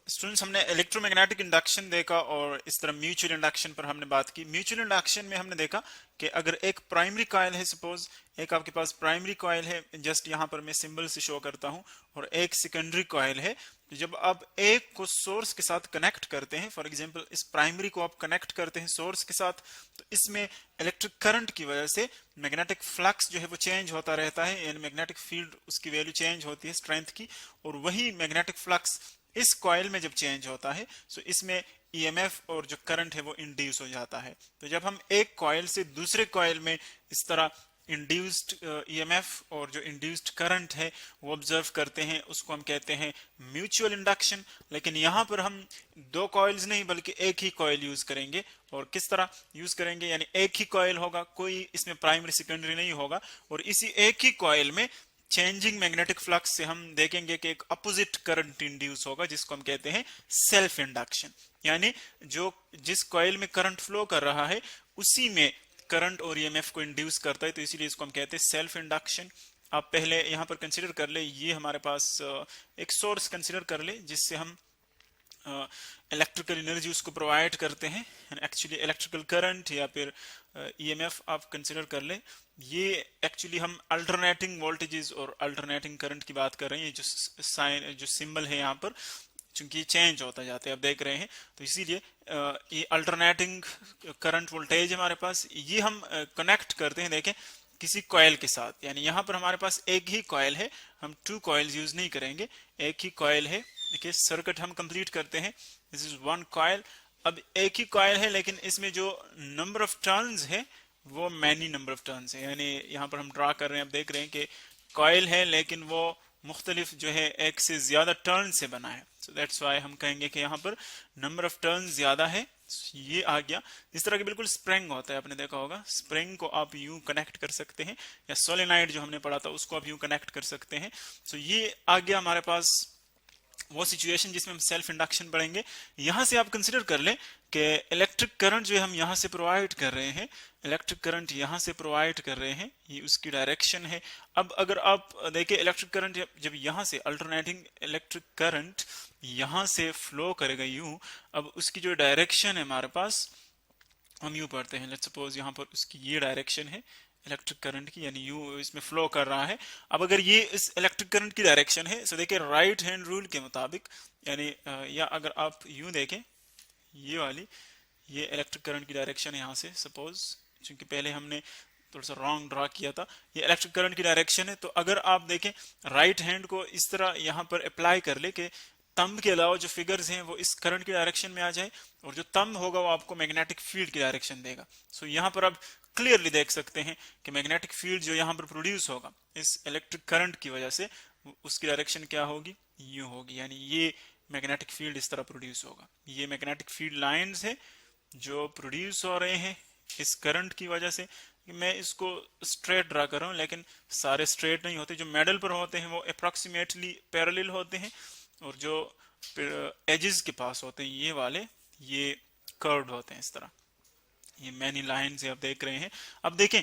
Students, हमने electromagnetic induction देखा और इस तरह म्यूचुअल इंडक्शन पर हमने बात की। म्यूचुअल इंडक्शन में हमने देखा कि अगर एक प्राइमरी कॉइल है, सपोज एक आपके पास प्राइमरी कॉइल है, जस्ट यहाँ पर मैं सिंबल से शो करता हूँ, और एक सेकेंडरी कॉइल है, तो जब आप एक को सोर्स के साथ कनेक्ट करते हैं, फॉर एग्जांपल इस प्राइमरी को आप कनेक्ट करते हैं सोर्स के साथ, तो इसमें इलेक्ट्रिक करंट की वजह से मैग्नेटिक फ्लक्स जो है वो चेंज होता रहता है, यानी मैग्नेटिक फील्ड उसकी वैल्यू चेंज होती है स्ट्रेंथ की, और वही मैग्नेटिक फ्लक्स इस कॉइल में जब चेंज होता है तो इसमें ईएमएफ और जो करंट है वो इंड्यूस हो जाता है। तो जब हम एक कॉइल से दूसरे कॉइल में इस तरह इंड्यूस्ड ईएमएफ और जो इंड्यूस्ड करंट है वो ऑब्जर्व करते हैं, उसको हम कहते हैं म्यूचुअल इंडक्शन। लेकिन यहाँ पर हम दो कॉइल्स नहीं बल्कि एक ही कॉइल यूज करेंगे। और किस तरह यूज करेंगे, यानी एक ही कॉइल होगा, कोई इसमें प्राइमरी सेकेंडरी नहीं होगा, और इसी एक ही कॉइल में चेंजिंग मैग्नेटिक फ्लक्स से हम देखेंगे कि एक अपोजिट करंट इंड्यूस होगा, जिसको हम कहते हैं सेल्फ इंडक्शन। यानी जो जिस कॉइल में करंट फ्लो कर रहा है उसी में करंट और ईएमएफ को इंड्यूस करता है, तो इसीलिए इसको हम कहते हैं सेल्फ इंडक्शन। आप पहले यहां पर कंसीडर कर ले, ये हमारे पास एक सोर्स कंसीडर कर ले जिससे हम इलेक्ट्रिकल एनर्जी उसको प्रोवाइड करते हैं, एक्चुअली इलेक्ट्रिकल करंट या फिर ईएमएफ आप कंसिडर कर ले। ये एक्चुअली हम अल्टरनेटिंग वोल्टेजेस और अल्टरनेटिंग करंट की बात कर रहे हैं। जो साइन जो सिंबल है यहाँ पर, चूंकि चेंज होता जाता है आप देख रहे हैं, तो इसीलिए ये अल्टरनेटिंग करंट वोल्टेज हमारे पास, ये हम कनेक्ट करते हैं देखें किसी कॉइल के साथ। यानी यहाँ पर हमारे पास एक ही कॉइल है, हम टू कॉइल्स यूज नहीं करेंगे, एक ही कॉइल है। देखिए सर्किट हम कंप्लीट करते हैं, दिस इज वन कॉइल। अब एक ही कॉइल है लेकिन इसमें जो नंबर ऑफ टर्न्स है वो मैनी नंबर ऑफ टर्न्स है। यानी यहाँ पर हम ड्रा कर रहे हैं, आप देख रहे हैं कि कॉइल है लेकिन वो मुख्तलिफ जो है एक से ज्यादा टर्न से बना है, सो दैट्स वाई हम कहेंगे कि यहाँ पर नंबर ऑफ टर्न ज्यादा है। ये आ गया। इस तरह के बिल्कुल स्प्रिंग होता है, आपने देखा होगा, स्प्रिंग को आप यूं कनेक्ट कर सकते हैं, या सोलेनाइड जो हमने पढ़ा था उसको आप यूं कनेक्ट कर सकते हैं। सो ये आ गया हमारे पास वो सिचुएशन जिसमें हम सेल्फ इंडक्शन पढ़ेंगे। यहां से आप कंसिडर कर लें कि इलेक्ट्रिक करंट जो हम यहां से प्रोवाइड कर रहे हैं, इलेक्ट्रिक करंट यहां से प्रोवाइड कर रहे हैं, ये उसकी डायरेक्शन है। अब अगर आप देखिए इलेक्ट्रिक करंट जब यहां से अल्टरनेटिंग इलेक्ट्रिक करंट यहां से फ्लो करेगा यूं, अब उसकी जो डायरेक्शन है हमारे पास, हम यूं पढ़ते हैं, लेट्स सपोज यहां पर उसकी ये डायरेक्शन है इलेक्ट्रिक करंट की, यानी यू इसमें फ्लो कर रहा है। अब अगर ये इस इलेक्ट्रिक करंट की डायरेक्शन है, सो देखिए राइट हैंड रूल के मुताबिक, यानी या अगर आप यूं देखें, ये वाली ये इलेक्ट्रिक करंट की डायरेक्शन है यहाँ से, सपोज क्योंकि पहले हमने थोड़ा सा रॉन्ग ड्रा किया था, ये इलेक्ट्रिक करंट की डायरेक्शन है। तो अगर आप देखें राइट हैंड को इस तरह यहाँ पर अप्लाई कर ले कि तंब के अलावा जो फिगर्स हैं वो इस करंट की डायरेक्शन में आ जाए, और जो तंब होगा वो आपको मैग्नेटिक फील्ड की डायरेक्शन देगा। सो यहाँ पर आप क्लियरली देख सकते हैं कि मैग्नेटिक फील्ड जो यहाँ पर प्रोड्यूस होगा इस इलेक्ट्रिक करंट की वजह से, उसकी डायरेक्शन क्या होगी, यूं होगी। यानी ये मैग्नेटिक फील्ड इस तरह प्रोड्यूस होगा। ये मैग्नेटिक फील्ड लाइंस है जो प्रोड्यूस हो रहे हैं इस करंट की वजह से। मैं इसको स्ट्रेट ड्रा कर रहा हूँ, लेकिन सारे स्ट्रेट नहीं होते, जो मेडल पर होते हैं वो अप्रोक्सीमेटली पैरेलल होते हैं, और जो एजेस के पास होते हैं ये वाले, ये कर्व्ड होते हैं इस तरह। ये मैनी लाइन्स आप देख रहे हैं। अब देखें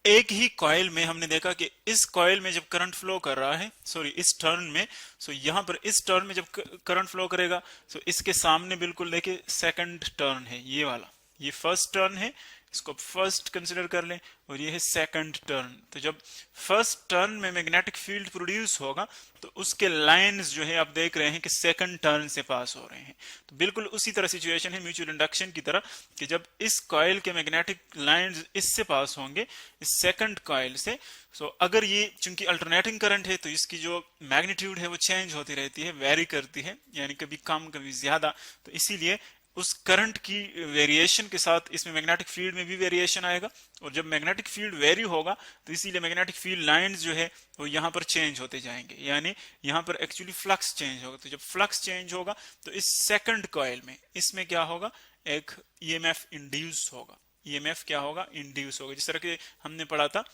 एक ही कॉइल में हमने देखा कि इस कॉइल में जब करंट फ्लो कर रहा है, सॉरी इस टर्न में, सो यहाँ पर इस टर्न में जब करंट फ्लो करेगा, सो इसके सामने बिल्कुल देखिए सेकंड टर्न है ये वाला, ये फर्स्ट टर्न है, इसको फर्स्ट कंसिडर कर लें, और ये है सेकंड टर्न। तो जब फर्स्ट टर्न में मैग्नेटिक फील्ड प्रोड्यूस होगा तो उसके लाइंस जो है आप देख रहे हैं कि सेकंड टर्न से पास हो रहे हैं। तो बिल्कुल उसी तरह सिचुएशन है म्यूचुअल इंडक्शन की तरह, कि जब इस कॉइल के मैग्नेटिक लाइंस इससे पास होंगे इस सेकंड कॉइल से, सो अगर ये चूंकि अल्टरनेटिंग करंट है तो इसकी जो मैग्नीट्यूड है वो चेंज होती रहती है, वेरी करती है, यानी कभी कम कभी ज्यादा। तो इसीलिए उस करंट की वेरिएशन के साथ इसमें मैग्नेटिक फील्ड में भी वेरिएशन आएगा, और जब मैग्नेटिक फील्ड वेरी होगा तो इसीलिए मैग्नेटिक फील्ड लाइंस जो है वो यहाँ पर चेंज होते जाएंगे, यानी यहाँ पर एक्चुअली फ्लक्स चेंज होगा। तो जब फ्लक्स चेंज होगा तो इस सेकंड कॉइल में इसमें क्या होगा, एक ईएमएफ इंड्यूस होगा। ईएमएफ क्या होगा, इंड्यूस होगा। जिस तरह के हमने पढ़ा था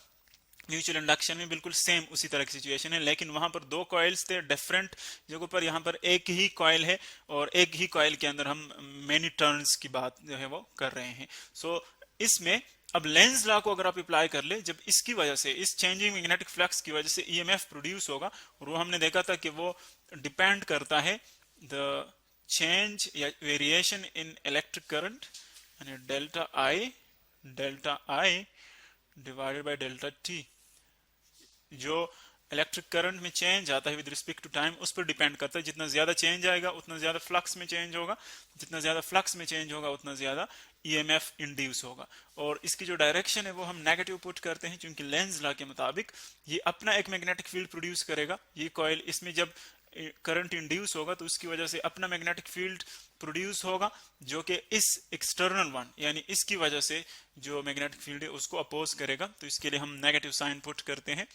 म्यूचुअल इंडक्शन में, बिल्कुल सेम उसी तरह की सिचुएशन है, लेकिन वहां पर दो कॉइल्स थे डिफरेंट जगहों पर, यहाँ पर एक ही कॉइल है और एक ही कॉइल के अंदर हम मेनी टर्न्स की बात जो है वो कर रहे हैं। सो इसमें अब लेंज लॉ को अगर आप अप्लाई कर ले, जब इसकी वजह से इस चेंजिंग मैग्नेटिक फ्लक्स की वजह से ईएमएफ प्रोड्यूस होगा, और वो हमने देखा था कि वो डिपेंड करता है द चेंज या वेरिएशन इन इलेक्ट्रिक करंट यानी delta I divided by delta T. जो इलेक्ट्रिक करंट में चेंज आता है विद रिस्पेक्ट टू टाइम उस पर डिपेंड करता है। जितना ज्यादा चेंज आएगा उतना ज्यादा फ्लक्स में चेंज होगा, जितना ज्यादा फ्लक्स में चेंज होगा उतना ज्यादा ईएमएफ इंड्यूस होगा। और इसकी जो डायरेक्शन है वो हम नेगेटिव पुट करते हैं, क्योंकि लेंज लॉ के मुताबिक ये अपना एक मैग्नेटिक फील्ड प्रोड्यूस करेगा। ये कॉइल, इसमें जब करंट इंड्यूस होगा तो उसकी वजह से अपना मैग्नेटिक फील्ड प्रोड्यूस होगा, जो कि इस एक्सटर्नल वन यानी इसकी वजह से जो मैग्नेटिक फील्ड है उसको अपोज करेगा। तो इसके लिए हम नेगेटिव साइन पुट करते हैं।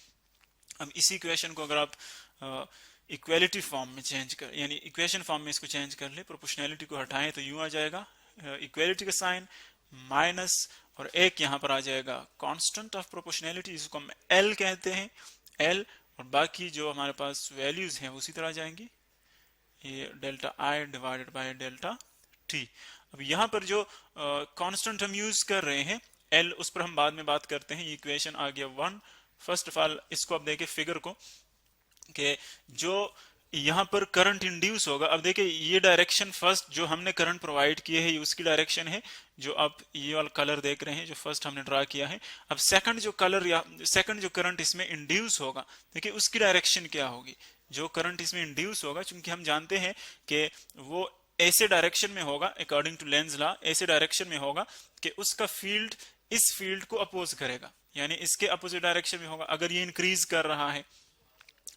अब इसी इक्वेशन को अगर आप इक्वेलिटी फॉर्म में चेंज कर यानी इक्वेशन फॉर्म में इसको चेंज कर ले, प्रोपोर्शनैलिटी को हटाएं तो यूं आ जाएगा इक्वेलिटी का साइन माइनस, और एक यहां पर आ जाएगा कांस्टेंट ऑफ प्रोपोर्शनैलिटी जिसको हम एल कहते हैं, एल, और बाकी जो हमारे पास वैल्यूज हैं उसी तरह जाएंगी, ये delta I divided by delta T. अब यहां पर जो कांस्टेंट हम यूज कर रहे हैं एल, उस पर हम बाद में बात करते हैं। ये इक्वेशन आ गया 1। फर्स्ट ऑफ ऑल इसको अब देखें फिगर को कि जो यहां पर करंट इंड्यूस होगा, अब देखिए ये डायरेक्शन फर्स्ट जो हमने करंट प्रोवाइड किए है ये उसकी डायरेक्शन है, जो आप ये वाला कलर देख रहे हैं जो फर्स्ट हमने ड्रा किया है। अब सेकंड जो कलर या सेकंड जो करंट इसमें इंड्यूस होगा, देखिए उसकी डायरेक्शन क्या होगी। जो करंट इसमें इंड्यूस होगा, क्योंकि हम जानते हैं कि वो ऐसे डायरेक्शन में होगा अकॉर्डिंग टू लेंज लॉ, ऐसे डायरेक्शन में होगा कि उसका फील्ड इस फील्ड को अपोज करेगा, यानी इसके अपोजिट डायरेक्शन में होगा। अगर ये इंक्रीज कर रहा है,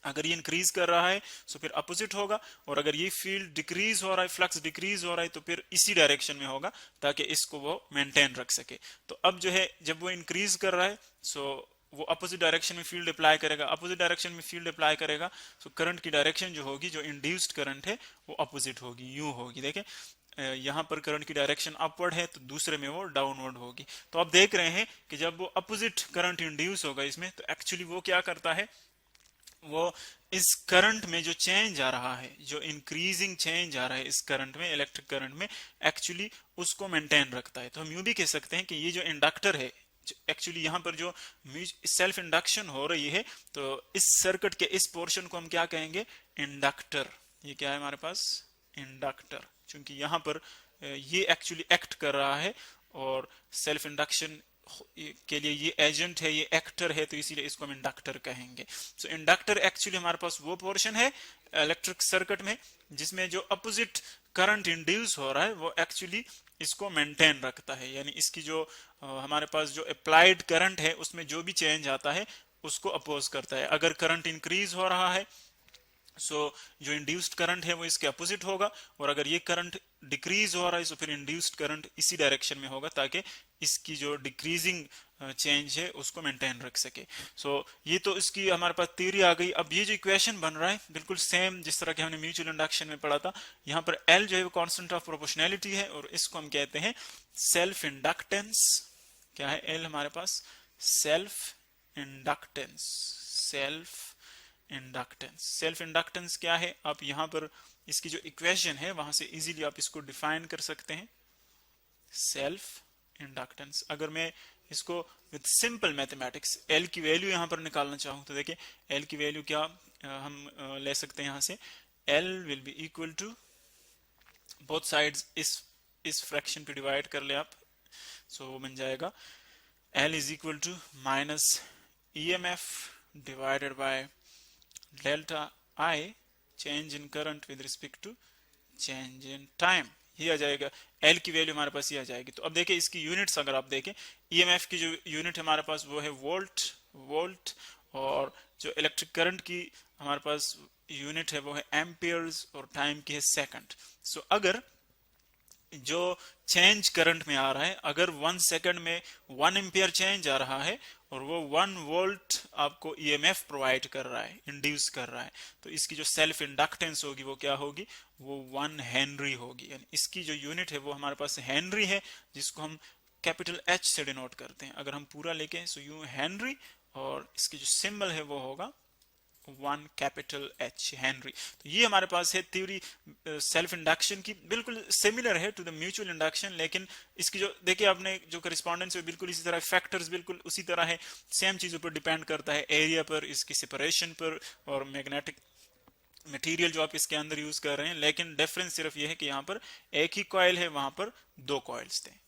अगर ये इंक्रीज कर रहा है तो फिर अपोजिट होगा, और अगर ये फील्ड डिक्रीज हो रहा है, फ्लक्स डिक्रीज हो रहा है, तो फिर इसी डायरेक्शन में होगा ताकि इसको वो मेंटेन रख सके। तो अब जो है जब वो इंक्रीज कर रहा है सो वो अपोजिट डायरेक्शन में फील्ड अप्लाई करेगा, अपोजिट डायरेक्शन में फील्ड अप्लाई करेगा, तो करंट की डायरेक्शन जो होगी, जो इंड्यूस्ड करंट है वो अपोजिट होगी, यूं होगी। देखें यहां पर करंट की डायरेक्शन अपवर्ड है तो दूसरे में वो डाउनवर्ड होगी। तो आप देख रहे हैं कि जब वो अपोजिट करंट इंड्यूस होगा इसमें, तो एक्चुअली वो क्या करता है, वो इस करंट में जो चेंज आ रहा है, जो इंक्रीजिंग चेंज आ रहा है इस करंट में, इलेक्ट्रिक करंट में, एक्चुअली उसको मेंटेन रखता है। तो हम यूं भी कह सकते हैं कि ये जो इंडक्टर है, एक्चुअली यहां पर जो सेल्फ इंडक्शन हो रही है, तो इस सर्किट के इस पोर्शन को हम क्या कहेंगे, इंडक्टर। ये क्या है हमारे पास, इंडक्टर, क्योंकि यहां पर ये एक्चुअली एक्ट कर रहा है और सेल्फ इंडक्शन के लिए ये एजेंट है, ये एक्टर है, तो इसीलिए इसको हम इंडक्टर कहेंगे। सो इंडक्टर एक्चुअली हमारे पास वो पोर्शन है इलेक्ट्रिक सर्किट में जिसमें जो अपोजिट करंट इंड्यूस हो रहा है वो एक्चुअली इसको मेंटेन रखता है, यानी इसकी जो हमारे पास जो अप्लाइड करंट है उसमें जो भी चेंज आता है उसको अपोज करता है। अगर करंट इंक्रीज हो रहा है जो इंड्यूस्ड करंट है वो इसके अपोजिट होगा, और अगर ये करंट डिक्रीज हो रहा है तो फिर इंड्यूस्ड करंट इसी डायरेक्शन में होगा ताकि इसकी जो डिक्रीजिंग चेंज है उसको मेंटेन रख सके। ये तो इसकी हमारे पास थ्योरी आ गई। अब ये जो इक्वेशन बन रहा है बिल्कुल सेम जिस तरह के हमने म्यूचुअल इंडक्शन में पढ़ा था। यहाँ पर एल जो है वो कांस्टेंट ऑफ प्रोपोर्शनैलिटी है, और इसको हम कहते हैं सेल्फ इंडक्टेंस। क्या है एल हमारे पास, सेल्फ इंडक्टेंस। सेल्फ इंडक्टेंस क्या है, आप यहां पर इसकी जो इक्वेशन है वहां से इजीली आप इसको डिफाइन कर सकते हैं। सेल्फ इंडक्टेंस, अगर मैं इसको विद सिंपल मैथमेटिक्स एल की वैल्यू यहां पर निकालना चाहूं तो देखिए एल की वैल्यू क्या हम ले सकते हैं यहां से, L will be equal to, both sides इस फ्रैक्शन पे डिवाइड कर ले आप, वो बन जाएगा L is equal to minus EMF divided by delta I change in current with respect to change in time. ये आ जाएगा एल की वैल्यू हमारे पास ये आ जाएगी। तो अब देखिए इसकी यूनिट्स अगर आप देखें, ईएमएफ की जो यूनिट हमारे पास वो है वोल्ट, और जो इलेक्ट्रिक करंट की हमारे पास यूनिट है वो है एम्पियर्स, और टाइम की है सेकंड। अगर जो चेंज करंट में आ रहा है, अगर 1 सेकंड में 1 एम्पियर चेंज आ रहा है और वो 1 वोल्ट आपको ईएमएफ प्रोवाइड कर रहा है, इंड्यूस कर रहा है, तो इसकी जो सेल्फ इंडक्टेंस होगी वो क्या होगी, वो 1 हेनरी होगी। यानी इसकी जो यूनिट है वो हमारे पास हेनरी है, जिसको हम कैपिटल एच से डिनोट करते हैं। अगर हम पूरा लेके यूं हेनरी, और इसकी जो सिंबल है वो होगा 1 कैपिटल एच, हेनरी। तो ये हमारे पास है थ्योरी सेल्फ इंडक्शन की, बिल्कुल सिमिलर है टू द म्यूचुअल इंडक्शन, लेकिन इसकी जो देखिए आपने जो करस्पॉन्डेंस है बिल्कुल इसी तरह, फैक्टर्स बिल्कुल उसी तरह है, सेम चीजों पर डिपेंड करता है, एरिया पर, इसकी सेपरेशन पर, और मैग्नेटिक मटेरियल जो आप इसके अंदर यूज कर रहे हैं, लेकिन डिफरेंस सिर्फ ये है कि यहाँ पर एक ही कॉइल है, वहां पर दो कॉइल्स थे।